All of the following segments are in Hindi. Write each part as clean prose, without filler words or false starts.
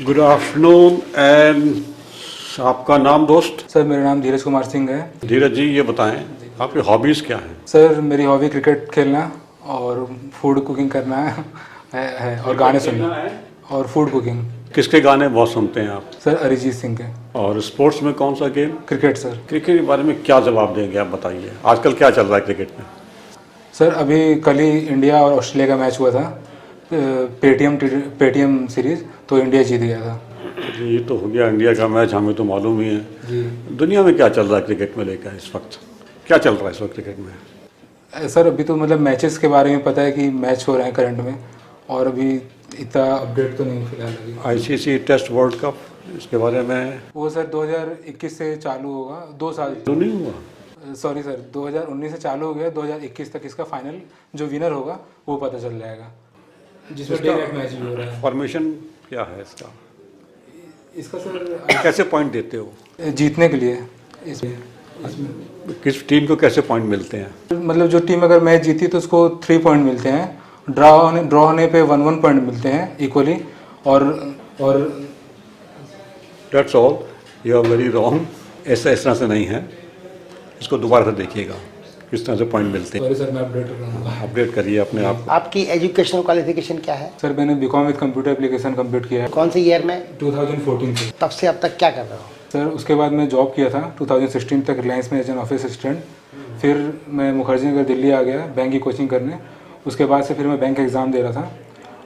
गुड आफ्टरनून एंड आपका नाम दोस्त? सर मेरा नाम धीरज कुमार सिंह है। धीरज जी, ये बताएं आपकी हॉबीज़ क्या हैं? सर मेरी हॉबी क्रिकेट खेलना और फूड कुकिंग करना है और गाने सुनना और फूड कुकिंग। किसके गाने बहुत सुनते हैं आप? सर अरिजीत सिंह के। और स्पोर्ट्स में कौन सा गेम? Cricket sir. क्रिकेट के बारे में क्या जवाब देंगे आप, बताइए आजकल क्या चल रहा है क्रिकेट में? सर अभी कल ही इंडिया और ऑस्ट्रेलिया का मैच हुआ था, पेटीएम सीरीज, तो इंडिया जीत गया था। ये तो हो गया इंडिया का मैच, हमें तो मालूम ही है। जी। दुनिया में क्या चल रहा है क्रिकेट में लेकर इस वक्त? क्या चल रहा है इस वक्त क्रिकेट में? सर अभी तो मतलब मैचेस के बारे में पता है कि मैच हो रहे हैं करंट में, और अभी इतना अपडेट तो नहीं फिलहाल अभी। आईसीसी टेस्ट वर्ल्ड कप, इसके बारे में? वो सर 2021 से चालू होगा, 2 साल तो नहीं हुआ? सॉरी सर, 2019 से चालू हो गया, 2021 तक इसका फाइनल जो विनर होगा वो पता चल जाएगा, जिसमें डे नाइट मैच भी हो रहा है। फॉर्मेशन क्या है इसका? इसका सर कैसे पॉइंट देते हो? जीतने के लिए इसमें किस टीम को कैसे पॉइंट मिलते हैं? मतलब जो टीम अगर मैच जीती तो उसको 3 पॉइंट मिलते हैं, ड्रॉ होने पे 1 पॉइंट मिलते हैं इक्वली, और debts all, you are very wrong. ऐसा इस तरह से नहीं है, इसको दोबारा से देखिएगा किस तरह से पॉइंट मिलते हैं। सॉरी सर, मैं अपडेट कर रहा हूँ। अपडेट करिए अपने आप को। आपकी एजुकेशनल क्वालिफिकेशन क्या है? सर मैंने BCom with computer application complete किया है कौन से ईयर में? 2014 से। तब से अब तक क्या कर रहे हो? सर उसके बाद मैं जॉब किया था 2016 तक रिलायंस में एज एन ऑफिस असिस्टेंट। फिर मैं मुखर्जी नगर दिल्ली आ गया बैंक की कोचिंग करने। उसके बाद से फिर मैं बैंक एग्ज़ाम दे रहा था,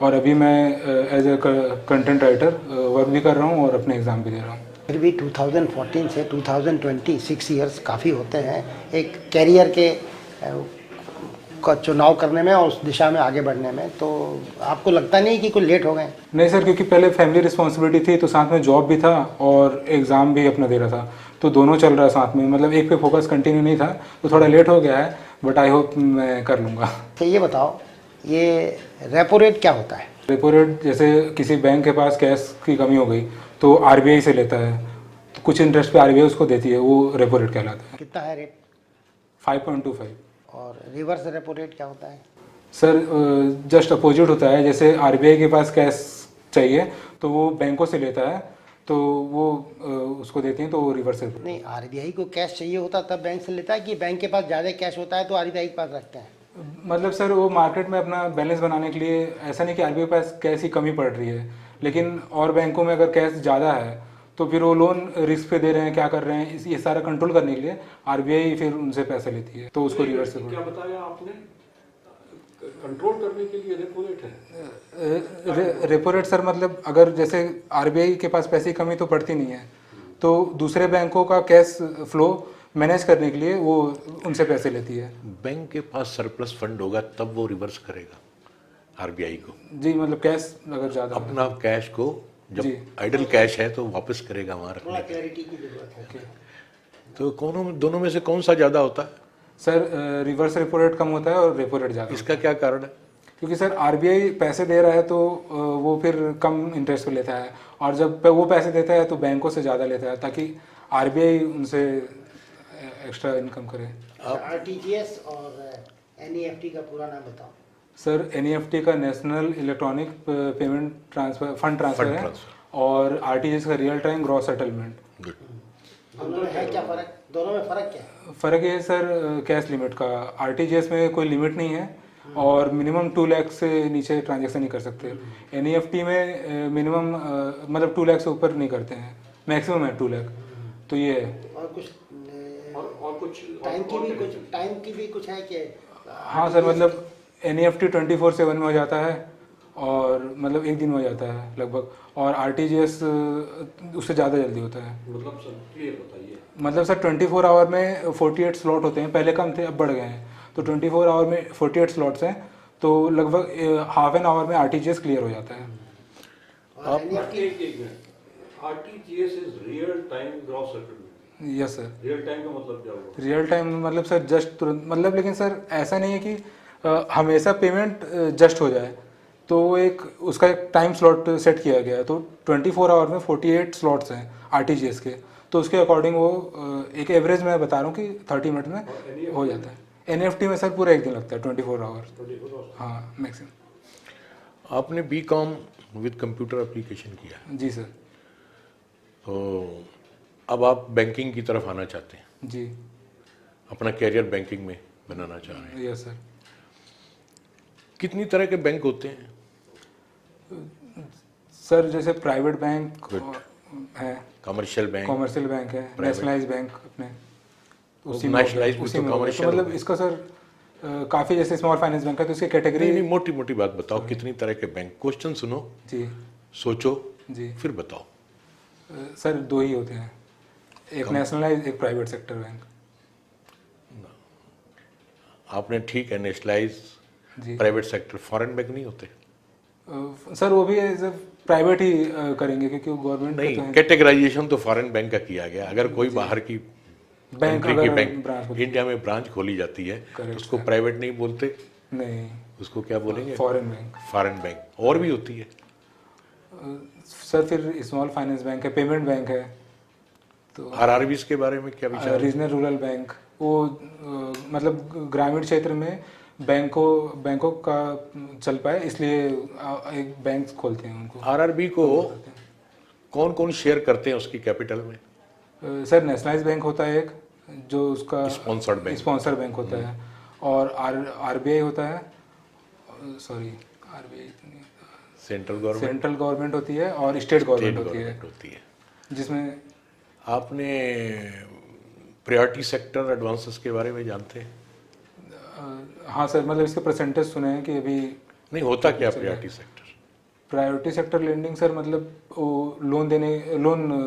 और अभी मैं as a content writer work भी कर रहा हूँ और अपने एग्ज़ाम भी दे रहा हूँ। फिर भी 2014 से 2020 6 ईयर्स काफ़ी होते हैं एक कैरियर के का चुनाव करने में और उस दिशा में आगे बढ़ने में, तो आपको लगता नहीं कि कुछ लेट हो गए? नहीं सर, क्योंकि पहले फैमिली रिस्पॉन्सिबिलिटी थी, तो साथ में जॉब भी था और एग्ज़ाम भी अपना दे रहा था, तो दोनों चल रहा है साथ में, मतलब एक पे फोकस कंटिन्यू नहीं था, तो थोड़ा लेट हो गया है, बट आई होप मैं कर लूँगा। तो ये बताओ, ये रेपो रेट क्या होता है? रेपो रेट जैसे किसी बैंक के पास कैश की कमी हो गई तो आरबीआई से लेता है, तो कुछ इंटरेस्ट पे आरबीआई उसको देती है, वो रेपो रेट कहलाता है। कितना है रेट? 5.25। और रिवर्स रेपो रेट क्या होता है? सर जस्ट अपोजिट होता है, जैसे आरबीआई के पास कैश चाहिए तो वो बैंकों से लेता है, तो वो उसको देती हैं, तो वो रिवर्स रेपो। नहीं, आरबीआई को कैश चाहिए होता तब बैंक से लेता है, कि बैंक के पास ज़्यादा कैश होता है तो आरबीआई के पास रखते हैं? मतलब सर वो मार्केट में अपना बैलेंस बनाने के लिए, ऐसा नहीं कि आरबीआई के पास कैश की कमी पड़ रही है, लेकिन और बैंकों में अगर कैश ज़्यादा है तो फिर वो लोन रिस्क पे दे रहे हैं, क्या कर रहे हैं, ये सारा कंट्रोल करने के लिए आरबीआई फिर उनसे पैसे लेती है, तो उसको रिवर्स रेपो। क्या बताया आपने? कंट्रोल करने के लिए रेपो रेट है? रेपो रेट सर मतलब अगर जैसे आरबीआई के पास पैसे की कमी तो पड़ती नहीं है, तो दूसरे बैंकों का कैश फ्लो मैनेज करने के लिए वो उनसे पैसे लेती है। बैंक के पास सरप्लस फंड होगा तब वो रिवर्स करेगा आरबीआई को। जी, मतलब कैश अगर ज़्यादा अपना कैश को जब आइडल कैश है तो वापस करेगा वहाँ रखने के। क्लैरिटी की जरूरत है। तो दोनों में से कौन सा ज़्यादा होता है? सर रिवर्स रेपो रेट कम होता है और रेपो रेट ज़्यादा। इसका क्या कारण है? क्योंकि सर आरबीआई पैसे दे रहा है तो वो फिर कम इंटरेस्ट पे लेता है, और जब वो पैसे देता है तो बैंकों से ज़्यादा लेता है, ताकि आरबीआई उनसे एक्स्ट्रा इनकम करे। आरटीजीएस और एनईएफटी का पूरा नाम बताओ। सर एनईएफटी का national electronic payment transfer fund transfer है, और आरटीजीएस का रियल टाइम ग्रॉस सेटलमेंट। दोनों में है क्या फ़र्क? दोनों में फ़र्क क्या है? फ़र्क ये है सर कैश लिमिट का, आरटीजीएस में कोई लिमिट नहीं है और मिनिमम 2 लाख से नीचे ट्रांजैक्शन नहीं कर सकते। एनईएफटी में मिनिमम मतलब 2 लाख से ऊपर नहीं करते हैं, मैक्सिमम है 2 लाख, तो ये है। और कुछ टाइम की भी कुछ है कि? हाँ सर, मतलब एनईएफटी 24/7 में हो जाता है, और मतलब एक दिन में हो जाता है लगभग, और आरटीजीएस उससे ज़्यादा जल्दी होता है। मतलब सर क्लियर बताइए। मतलब सर 24 आवर में 48 स्लॉट होते हैं, पहले कम थे अब बढ़ गए हैं, तो 24 आवर में 48 स्लॉट्स हैं, तो लगभग हाफ एन आवर में आरटीजीएस क्लियर हो जाता है। RTGS is real time gross settlement. Yes sir. Real time का मतलब क्या हुआ? रियल टाइम मतलब सर जस्ट तुरंत, मतलब लेकिन सर ऐसा नहीं है कि हमेशा पेमेंट जस्ट हो जाए, तो एक उसका एक टाइम स्लॉट सेट किया गया है, तो 24 आवर में 48 स्लॉट्स हैं आरटीजीएस के, तो उसके अकॉर्डिंग वो एक एवरेज मैं बता रहा हूँ कि 30 मिनट में हो जाता है। एनईएफटी में सर पूरा एक दिन लगता है, 24 आवर। हाँ मैक्सिमम। आपने बीकॉम विद कंप्यूटर एप्लीकेशन किया, जी सर। तो अब आप बैंकिंग की तरफ आना चाहते हैं, जी अपना कैरियर बैंकिंग में बनाना चाह रहे हैं। Yes sir. कितनी तरह के बैंक होते हैं? सर जैसे प्राइवेट बैंक है, कमर्शियल बैंक, कॉमर्शियल बैंक है, नेशनलाइज बैंक अपने उसी में nationalized भी उसी तो में हो गया। commercial तो हो मतलब गए। इसका सर काफ़ी जैसे स्मॉल फाइनेंस बैंक है तो इसकी कैटेगरी। नहीं नहीं, मोटी मोटी बात बताओ, कितनी तरह के बैंक? क्वेश्चन सुनो, जी सोचो, जी फिर बताओ। सर दो ही होते हैं, एक नेशनलाइज एक प्राइवेट सेक्टर बैंक। आपने ठीक है, नेशनलाइज जी प्राइवेट सेक्टर, फॉरेन बैंक नहीं होते? सर वो भी एज प्राइवेट ही करेंगे क्योंकि वो गवर्नमेंट नहीं, तो है। कैटेगराइजेशन तो फॉरेन बैंक का किया गया। अगर कोई बाहर की बैंक कंट्री की अगर बैंक ब्रांच होती इंडिया में ब्रांच खोली जाती है तो Correct, उसको प्राइवेट नहीं बोलते, नहीं, उसको क्या बोलेंगे? Foreign bank. Foreign bank. और भी होती है? सर फिर स्मॉल फाइनेंस बैंक है, पेमेंट बैंक है, तो आरआरबीज के बारे में क्या विचार है? रीजनल रूरल बैंक, वो मतलब ग्रामीण क्षेत्र में बैंकों का चल पाए इसलिए एक बैंक खोलते हैं उनको। आरआरबी को कौन कौन शेयर करते हैं उसकी कैपिटल में? सर नेशनलाइज बैंक होता है एक, जो उसका Sponsored bank। स्पॉन्सर बैंक होता है, और आरबीआई होता है, sorry RBI central government, central government होती है और स्टेट गवर्नमेंट होती है, गवर्नमेंट होती है। जिसमें आपने प्रायोरिटी सेक्टर एडवांसेस के बारे में जानते हैं? हाँ सर, मतलब इसके परसेंटेज सुने हैं कि अभी नहीं, होता क्या priority sector? Priority sector lending sir मतलब वो लोन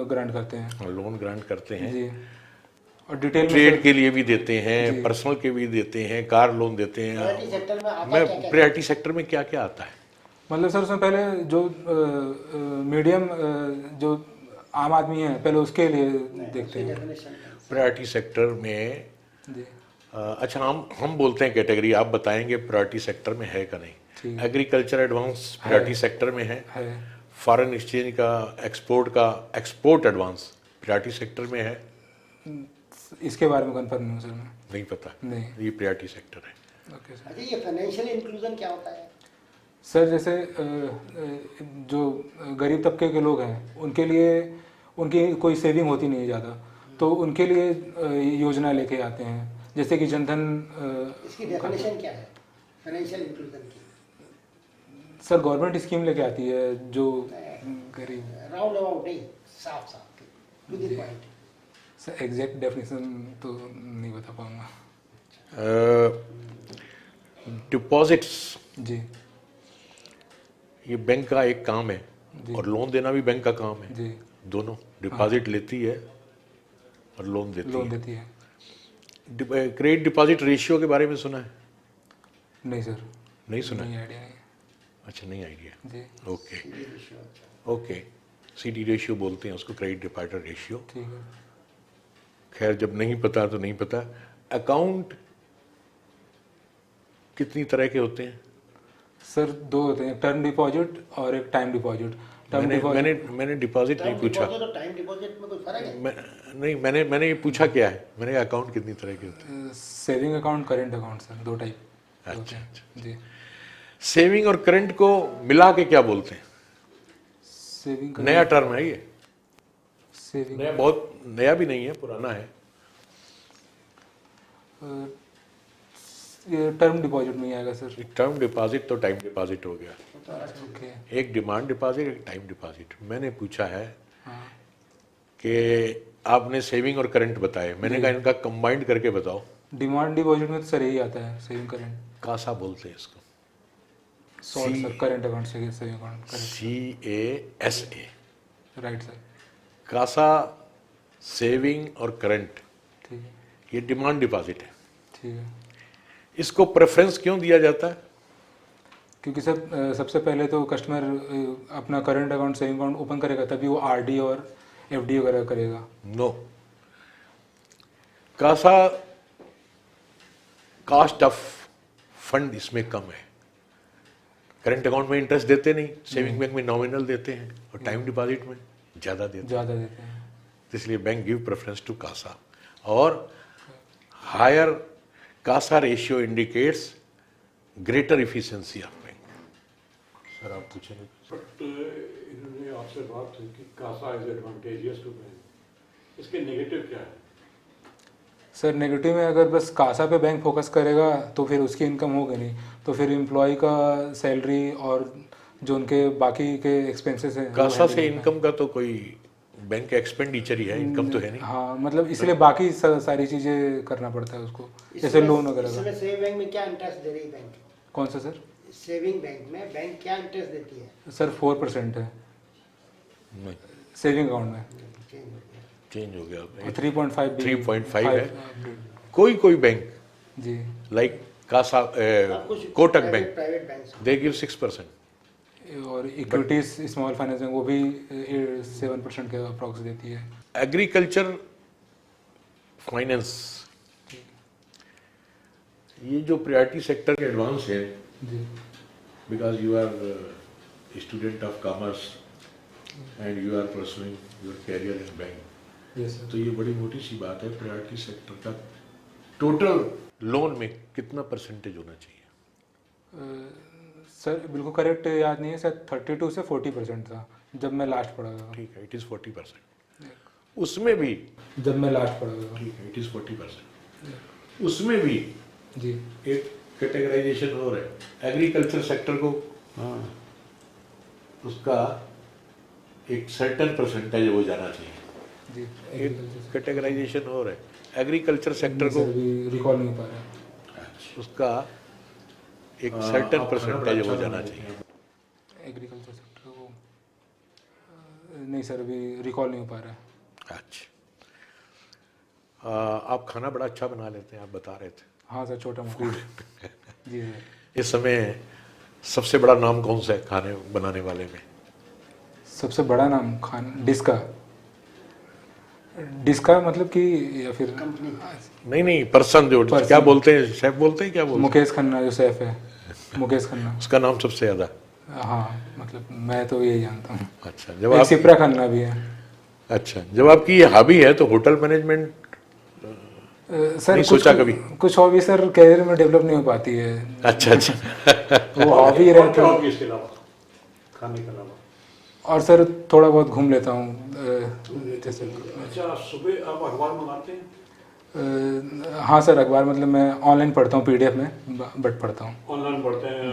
ग्रांट करते हैं। लोन ग्रांट करते हैं, जी, और डिटेल में ट्रेड सर- के लिए भी देते हैं, पर्सनल के भी देते हैं, कार लोन देते हैं। प्रायोरिटी सेक्टर में आता मैं क्या क्या? प्रायोरिटी सेक्टर में क्या क्या आता है? मतलब सर उसमें पहले जो मीडियम जो आम आदमी है पहले उसके लिए देखते हैं। प्रायोरिटी सेक्टर में जी अच्छा, हम बोलते हैं कैटेगरी, आप बताएंगे प्रायोरिटी सेक्टर में है का नहीं। ठीक एग्रीकल्चर एडवांस प्रायोरिटी सेक्टर में है। है। फॉरेन एक्सचेंज का एक्सपोर्ट एडवांस प्रायोरिटी सेक्टर में है। इसके बारे में कंफर्म नहीं हूँ सर मैं। नहीं पता, नहीं। ये प्रायोरिटी सेक्टर है। Okay sir. अच्छा, ये फाइनेंशियल इंक्लूजन क्या होता है? सर जैसे जो गरीब तबके के लोग हैं उनके लिए उनकी कोई सेविंग होती नहीं है ज़्यादा, तो उनके लिए योजना लेके आते हैं, जैसे कि जनधन। इसकी डेफिनेशन क्या है फाइनेंशियल इंक्लूजन की? सर गवर्नमेंट स्कीम लेके आती है जो गरीब। राउंड अबाउट नहीं, साफ साफ to the point. Sir exact definition तो नहीं बता पाऊंगा। डिपॉजिट्स, जी ये बैंक का एक काम है और लोन देना भी बैंक का काम है। जी दोनों, डिपॉजिट लेती है और लोन देती लोन है। देती है। क्रेडिट डिपॉजिट रेशियो के बारे में सुना है? नहीं सर, नहीं सुना? नहीं आइडिया नहीं। अच्छा, नहीं आइडिया। जी ओके ओके, CD रेशियो बोलते हैं उसको, क्रेडिट डिपॉजिट रेशियो। ठीक है। खैर, जब नहीं पता तो नहीं पता। अकाउंट कितनी तरह के होते हैं? सर दो होते हैं, टर्म डिपॉजिट और एक टाइम डिपॉजिट। टर्म मैंने डिपॉजिट मैंने डिपॉजिट नहीं पूछा। डिपॉजिट और टाइम डिपॉजिट में कोई फर्क है? नहीं, मैंने ये पूछा क्या है, मैंने कहा अकाउंट कितनी तरह के होते हैं। Saving account, current account sir, दो टाइप होते अच्छा हैं। जी सेविंग और करंट को मिला के क्या बोलते हैं? सेविंग नया टर्म है ये, सेविंग नया, बहुत नया भी नहीं है, पुराना है। ये टर्म डिपॉजिट में ही आएगा सर। टर्म डिपॉजिट तो टाइम डिपॉजिट हो गया। ओके। एक डिमांड डिपॉजिट, एक टाइम डिपॉजिट। मैंने पूछा है हाँ कि आपने सेविंग और करंट बताए, मैंने कहा इनका कंबाइंड करके बताओ। डिमांड डिपॉजिट में तो सर यही आता है, सेविंग करेंट। कासा बोलते हैं इसको, सॉल्ट सर, करेंट अकाउंट से saving account. CASA। Right sir. CASA, saving और करंट, ठीक है ये डिमांड डिपॉजिट है। ठीक है। इसको प्रेफरेंस क्यों दिया जाता है? क्योंकि सर सबसे पहले तो कस्टमर अपना current account, saving account open करेगा तभी वो RD और FD वगैरह करेगा। No, CASA cost of fund इसमें कम है। करंट अकाउंट में इंटरेस्ट देते नहीं, सेविंग बैंक में नॉमिनल देते हैं, और टाइम डिपॉजिट में ज़्यादा देते हैं। ज़्यादा देते हैं। इसलिए bank give preference to CASA. और higher CASA ratio indicates greater efficiency of bank. Sir आप पूछेंगे। बट इन्होंने आपसे बात हुई कि CASA is advantageous to bank, इसके नेगेटिव क्या है? सर नेगेटिव में अगर बस कासा पे बैंक फोकस करेगा तो फिर उसकी इनकम होगी नहीं, तो फिर एम्प्लॉय का सैलरी और जो उनके बाकी के एक्सपेंसेस हैं वो कासा handle से करना है। इनकम का तो कोई बैंक एक्सपेंडिचर ही है, इनकम तो है नहीं। हाँ मतलब इसलिए बाकी सारी चीज़ें करना पड़ता है उसको, जैसे लोन वगैरह का। सेविंग बैंक में क्या इंटरेस्ट दे रही है बैंक? कौन सा सर? सेविंग बैंक में बैंक क्या इंटरेस्ट देती है? सर 4% है नहीं, सेविंग अकाउंट में, चेंज हो गया। और 3.5 भी 3.5 है। कोई बैंक जी। Like CASA, Kotak bank, private bank दे गिव 6%। और इक्विटीज स्मॉल फाइनेंस बैंक वो भी 7% के अप्रॉक्स देती है। एग्रीकल्चर फाइनेंस, ये जो प्रायोरिटी सेक्टर के एडवांस है, जी because you are student of commerce and you are pursuing your career in bank, yes sir. तो ये बड़ी मोटी सी बात है। प्रायोरिटी सेक्टर का टोटल लोन में कितना परसेंटेज होना चाहिए? सर बिल्कुल करेक्ट याद नहीं है, शायद 32 से 40% था जब मैं लास्ट पढ़ा था। ठीक है, इट इज़ 40%। उसमें भी जब मैं लास्ट पढ़ा था। ठीक है, इट इज़ 40%। उसमें भी जी एक कैटेगराइजेशन और है, एग्रीकल्चर सेक्टर को उसका एक सर्टेन परसेंटेज हो जाना चाहिए। जी एक कैटेगराइजेशन और है, एग्रीकल्चर सेक्टर को सर भी रिकॉल नहीं हो पा रहा। उसका एक सर्टेन परसेंटेज हो जाना चाहिए। एग्रीकल्चर सेक्टर को नहीं सर अभी रिकॉल नहीं हो पा रहा है। अच्छा, आप खाना बड़ा अच्छा बना लेते हैं, आप बता रहे थे। हाँ सर छोटा मोटा। जी सर। इस समय सबसे बड़ा नाम कौन सा है खाने बनाने वाले में? सबसे बड़ा नाम खान डिस्का मतलब कि या फिर नहीं, पर्सन जो Person. क्या बोलते हैं, शेफ बोलते हैं, क्या बोलते मुकेश खन्ना जो शेफ है, मुकेश खन्ना। हैं? उसका नाम सबसे ज़्यादा। हाँ मतलब मैं तो यही जानता हूँ। अच्छा, जब एक आप सिप्रा खन्ना भी है। अच्छा, जब आपकी ये हॉबी है तो होटल मैनेजमेंट सर नहीं कुछ सोचा कभी? कुछ हॉबी सर कैरियर में डेवलप नहीं हो पाती है। अच्छा वो हॉबी रहे तो। हॉबी इसके अलावा, खाने के अलावा? और सर थोड़ा बहुत घूम लेता हूँ जैसे। अच्छा, सुबह आप अखबार मंगाते हैं? हाँ सर अखबार मतलब मैं ऑनलाइन पढ़ता हूँ PDF में बट पढ़ता हूँ, ऑनलाइन पढ़ते हैं?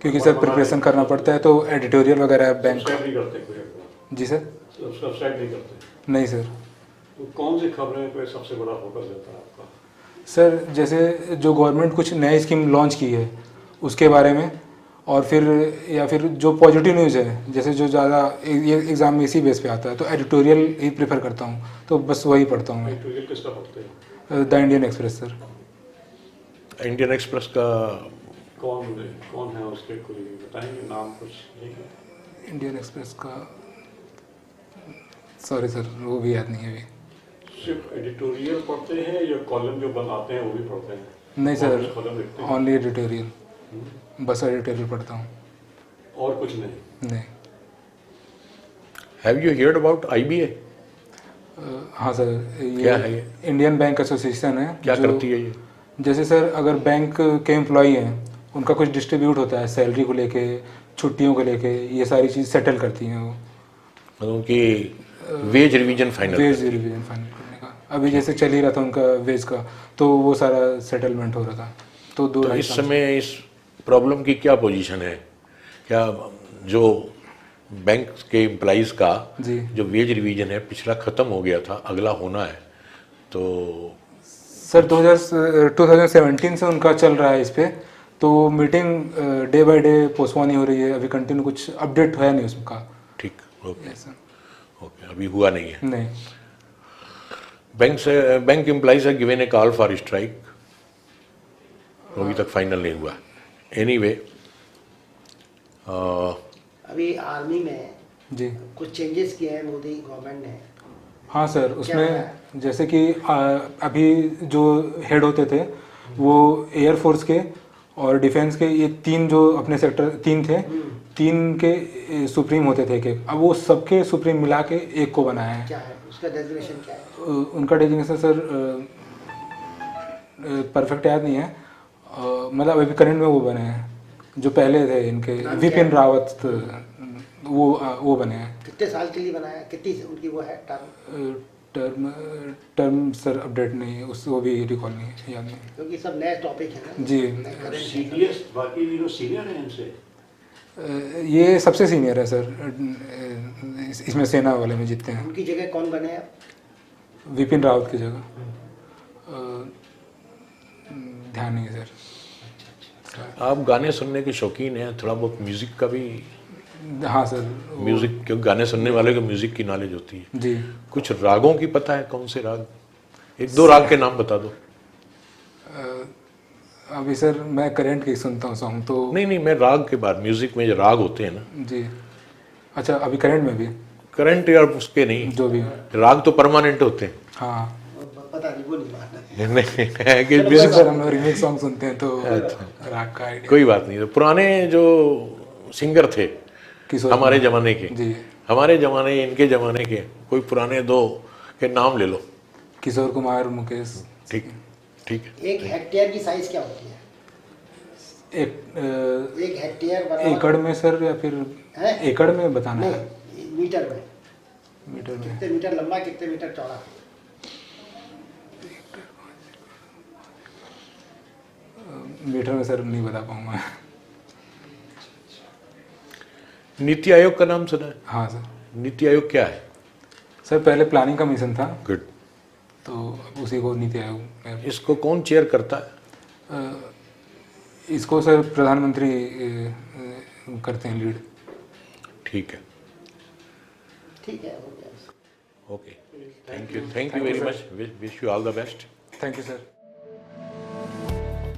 क्योंकि सर प्रिपरेशन करना पड़ता है तो एडिटोरियल वगैरह बैंक। सब्सक्राइब नहीं करते कोई अखबार? जी सर। सब्सक्राइब नहीं करते? नहीं सर। तो कौन सी खबरें पे सबसे बड़ा फोकस रहता है आपका? सर जैसे जो गवर्नमेंट कुछ नई स्कीम लॉन्च की है उसके बारे में, और फिर या फिर जो पॉजिटिव न्यूज़ है, जैसे जो ज़्यादा ये एग्ज़ाम में इसी बेस पे आता है तो एडिटोरियल ही प्रेफर करता हूँ, तो बस वही पढ़ता हूँ मैं। एडिटोरियल किसका पढ़ते हैं? The Indian express sir. Indian express का कौन है उसके, कोई बताएंगे नाम कुछ? इंडियन एक्सप्रेस का सॉरी सर वो भी याद नहीं है अभी। सिर्फ एडिटोरियल पढ़ते हैं या कॉलम जो बनाते हैं वो भी पढ़ते हैं? नहीं और कुछ सर कॉलम लिखते हैं? ओनली एडिटोरियल, बस एडिटोरियल पढ़ता हूँ। और कुछ नहीं? नहीं। Have you heard about IBA? हाँ सर क्या है ये? इंडियन बैंक एसोसिएशन है। क्या जो- करती है ये? जैसे सर अगर बैंक के एम्प्लॉई हैं उनका कुछ डिस्ट्रीब्यूट होता है सैलरी को लेके, छुट्टियों को लेके, ये सारी चीज़ सेटल करती हैं वो। मतलब उनकी veg revision final? Veg revision final करने का अभी जैसे चल ही रहा था उनका वेज का, तो वो सारा सेटलमेंट हो रहा था। तो तो इस समय इस प्रॉब्लम की क्या पोजीशन है? क्या जो बैंक के एम्प्लॉइज़ का जी जो वेज रिवीजन है पिछला ख़त्म हो गया था, अगला होना है, तो सर 2017 से उनका चल रहा है इस पे, तो meeting day by day postpone ही हो रही है, अभी कंटिन्यू कुछ अपडेट है नहीं उसका। ठीक, ओके यस सर। ओके, अभी हुआ नहीं है। नहीं बैंक एम्प्लॉइज है given A call for strike, अभी तक फाइनल नहीं हुआ। एनीवे अभी आर्मी में जी कुछ चेंजेस किए हैं मोदी गवर्नमेंट ने। हाँ सर क्या उसमें है? जैसे कि अभी जो हेड होते थे वो एयरफोर्स के और डिफेंस के, ये तीन जो अपने सेक्टर तीन थे, तीन के सुप्रीम होते थे कि अब वो सबके सुप्रीम मिला के एक को बनाया है। क्या है उसका डेजिग्नेशन, क्या है? उनका डेजिग्नेशन सर परफेक्ट याद नहीं है, मतलब अभी करंट में वो बने हैं जो पहले थे इनके विपिन रावत, वो बने हैं। कितने साल के लिए बनाया, कितनी उनकी वो है टर्म? टर्म सर अपडेट नहीं है, उस वो भी रिकॉल नहीं है, याद नहीं। क्योंकि सब नए टॉपिक है ना जी। CDS बाकी जो सीनियर हैं इनसे? ये सबसे सीनियर है सर, इसमें सेना वाले में जितने हैं। उनकी जगह कौन बने अब? विपिन रावत की जगह ध्यान नहीं है सर। आप गाने सुनने के शौकीन हैं, थोड़ा बहुत म्यूजिक का भी? हाँ सर। म्यूजिक, क्योंकि गाने सुनने वाले को म्यूजिक की नॉलेज होती है। जी। कुछ रागों की पता है? कौन से राग, एक दो राग के नाम बता दो। अभी सर मैं करंट की सुनता हूँ सॉन्ग तो। नहीं, मैं राग के बाद, म्यूजिक में जो राग होते हैं ना। जी। अच्छा, अभी करंट में भी? करंट या उसके नहीं, जो भी राग तो परमानेंट होते हैं। हाँ। पता नहीं, वो नहीं मानना। नहीं है कि म्यूजिक म्यूजिक, सर हम लोग रिमिक्स सॉन्ग सुनते हैं तो राग का आइडिया। कोई बात नहीं। तो पुराने जो सिंगर थे हमारे जमाने के, जी, हमारे जमाने, इनके जमाने के कोई पुराने दो के नाम ले लो। किशोर कुमार, मुकेश। ठीक है। एक हेक्टेयर की साइज क्या होती है? एक हेक्टेयर बराबर एकड़ में सर, या फिर है? एकड़ में बताना है? नहीं, मीटर में। मीटर में? कितने मीटर लंबा, कितने मीटर चौड़ा? मीटर में सर नहीं बता पाऊंगा। नीति आयोग का नाम सुना है? हाँ सर। नीति आयोग क्या है? सर पहले प्लानिंग का मिशन था, गुड। तो उसी को नीति आयोग में। इसको कौन चेयर करता है? इसको सर प्रधानमंत्री करते हैं लीड। ठीक है, हो गया। Okay, thank you very much, wish you all the best. Thank you sir.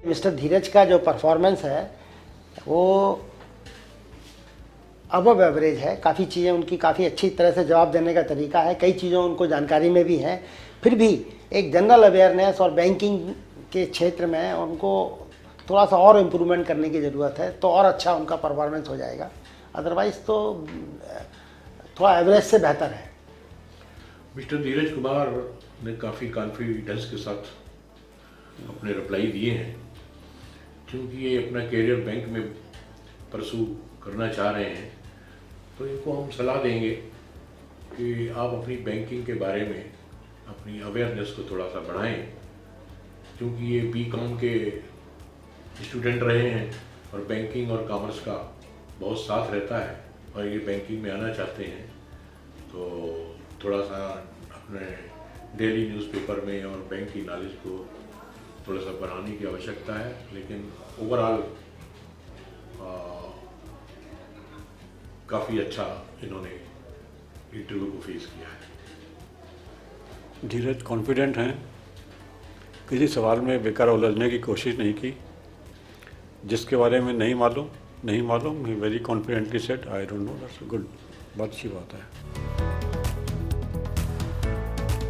Mister Dheeraj का जो परफॉर्मेंस है वो अबव एवरेज है। काफ़ी चीज़ें उनकी काफ़ी अच्छी तरह से जवाब देने का तरीका है, कई चीज़ों उनको जानकारी में भी है। फिर भी एक जनरल अवेयरनेस और बैंकिंग के क्षेत्र में उनको थोड़ा सा और इम्प्रूवमेंट करने की ज़रूरत है, तो और अच्छा उनका परफॉर्मेंस हो जाएगा। अदरवाइज़ तो थोड़ा एवरेज से बेहतर है। मिस्टर धीरज कुमार ने काफ़ी कॉन्फिडेंस के साथ अपने रिप्लाई दिए हैं, क्योंकि ये अपना करियर बैंक में परसू करना चाह रहे हैं। तो इनको हम सलाह देंगे कि आप अपनी बैंकिंग के बारे में अपनी अवेयरनेस को थोड़ा सा बढ़ाएं, क्योंकि ये BCom के स्टूडेंट रहे हैं और बैंकिंग और कॉमर्स का बहुत साथ रहता है, और ये बैंकिंग में आना चाहते हैं। तो थोड़ा सा अपने डेली न्यूज़पेपर में और बैंक की नॉलेज को थोड़ा सा बढ़ाने की आवश्यकता है। लेकिन ओवरऑल काफ़ी अच्छा इन्होंने इंटरव्यू को फेस किया है। धीरज कॉन्फिडेंट हैं, किसी सवाल में बेकार उलझने की कोशिश नहीं की। जिसके बारे में नहीं मालूम, he very confidently said I don't know, that's good, बहुत अच्छी बात है।